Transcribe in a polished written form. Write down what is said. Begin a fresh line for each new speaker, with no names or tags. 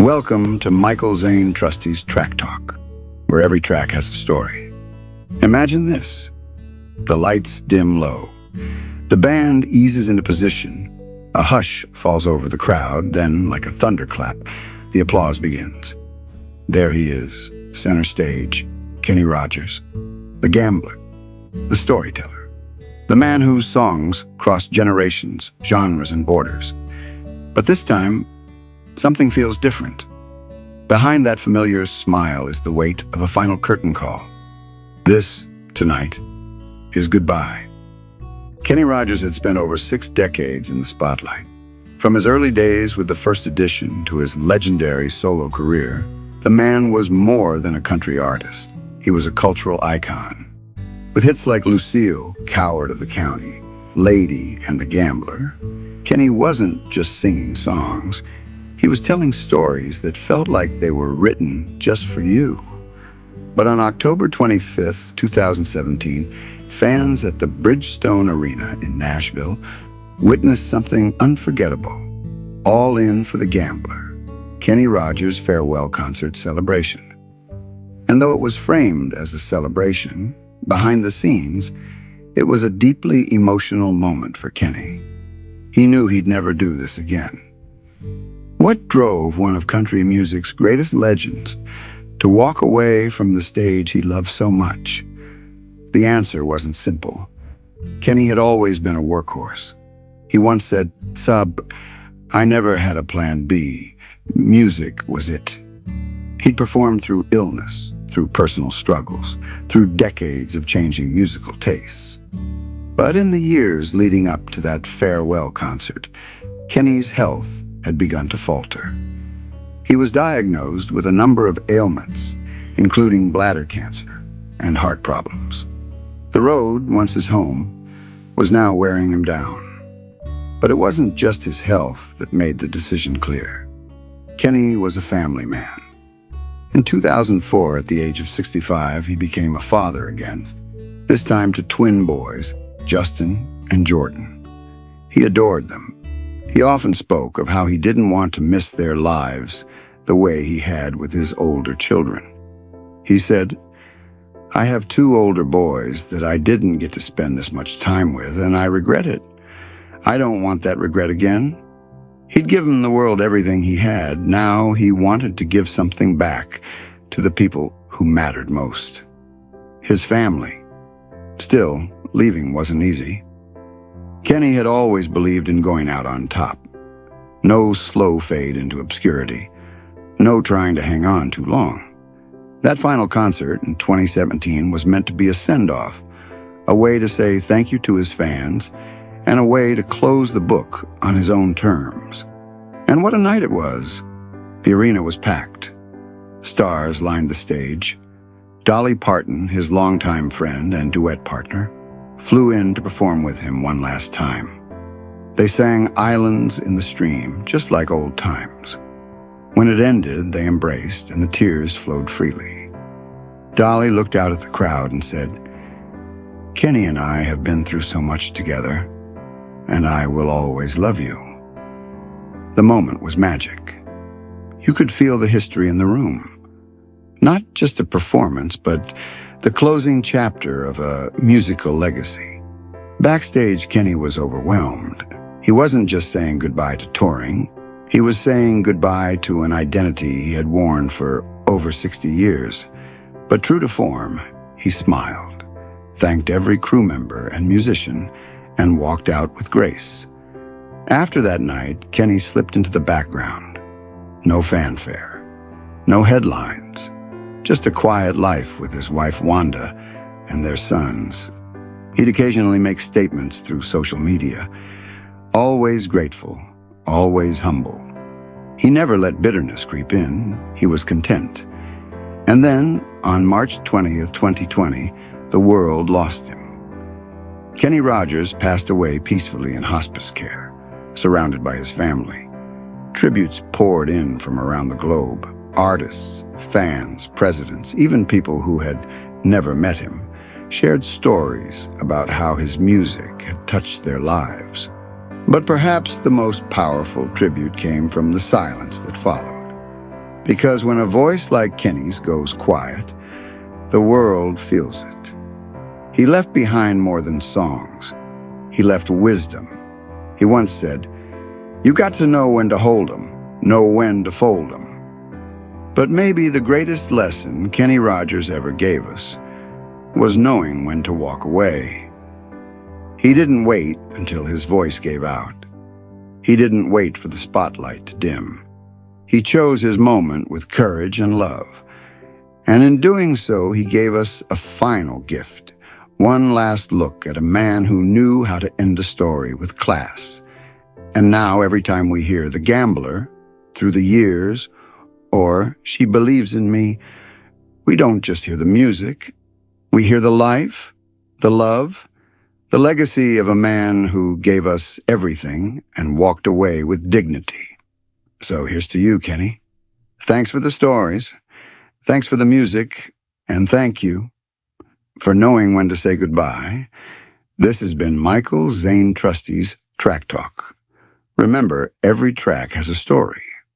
Welcome to Michael Zane Trusty's Track Talk, where every track has a story. Imagine this. The lights dim low. The band eases into position. A hush falls over the crowd, then, like a thunderclap, the applause begins. There he is, center stage, Kenny Rogers, the gambler, the storyteller, the man whose songs cross generations, genres, and borders. But this time, something feels different. Behind that familiar smile is the weight of a final curtain call. This, tonight, is goodbye. Kenny Rogers had spent over 6 decades in the spotlight. From his early days with the First Edition to his legendary solo career, the man was more than a country artist. He was a cultural icon. With hits like Lucille, Coward of the County, Lady, and The Gambler, Kenny wasn't just singing songs. He was telling stories that felt like they were written just for you. But on October 25th, 2017, fans at the Bridgestone Arena in Nashville witnessed something unforgettable. All in for The Gambler, Kenny Rogers' farewell concert celebration. And though it was framed as a celebration, behind the scenes, it was a deeply emotional moment for Kenny. He knew he'd never do this again. What drove one of country music's greatest legends to walk away from the stage he loved so much? The answer wasn't simple. Kenny had always been a workhorse. He once said, "Sub, I never had a plan B. Music was it." He'd performed through illness, through personal struggles, through decades of changing musical tastes. But in the years leading up to that farewell concert, Kenny's health had begun to falter. He was diagnosed with a number of ailments, including bladder cancer and heart problems. The road, once his home, was now wearing him down. But it wasn't just his health that made the decision clear. Kenny was a family man. In 2004, at the age of 65, he became a father again, this time to twin boys, Justin and Jordan. He adored them. He often spoke of how he didn't want to miss their lives the way he had with his older children. He said, "I have 2 older boys that I didn't get to spend this much time with, and I regret it. I don't want that regret again." He'd given the world everything he had. Now he wanted to give something back to the people who mattered most. His family. Still, leaving wasn't easy. Kenny had always believed in going out on top. No slow fade into obscurity. No trying to hang on too long. That final concert in 2017 was meant to be a send-off, a way to say thank you to his fans, and a way to close the book on his own terms. And what a night it was. The arena was packed. Stars lined the stage. Dolly Parton, his longtime friend and duet partner, flew in to perform with him one last time. They sang Islands in the Stream, just like old times. When it ended, they embraced, and the tears flowed freely. Dolly looked out at the crowd and said, "Kenny and I have been through so much together, and I will always love you." The moment was magic. You could feel the history in the room. Not just a performance, but the closing chapter of a musical legacy. Backstage, Kenny was overwhelmed. He wasn't just saying goodbye to touring. He was saying goodbye to an identity he had worn for over 60 years. But true to form, he smiled, thanked every crew member and musician, and walked out with grace. After that night, Kenny slipped into the background. No fanfare, no headlines, just a quiet life with his wife Wanda and their sons. He'd occasionally make statements through social media. Always grateful, always humble. He never let bitterness creep in. He was content. And then, on March 20th, 2020, the world lost him. Kenny Rogers passed away peacefully in hospice care, surrounded by his family. Tributes poured in from around the globe. Artists, fans, presidents, even people who had never met him, shared stories about how his music had touched their lives. But perhaps the most powerful tribute came from the silence that followed. Because when a voice like Kenny's goes quiet, the world feels it. He left behind more than songs. He left wisdom. He once said, "You got to know when to hold 'em, know when to fold 'em." But maybe the greatest lesson Kenny Rogers ever gave us was knowing when to walk away. He didn't wait until his voice gave out. He didn't wait for the spotlight to dim. He chose his moment with courage and love. And in doing so, he gave us a final gift, one last look at a man who knew how to end a story with class. And now every time we hear The Gambler, Through the Years, or She Believes in Me, we don't just hear the music. We hear the life, the love, the legacy of a man who gave us everything and walked away with dignity. So here's to you, Kenny. Thanks for the stories, thanks for the music, and thank you for knowing when to say goodbye. This has been Michael Zane Trusty's Track Talk. Remember, every track has a story.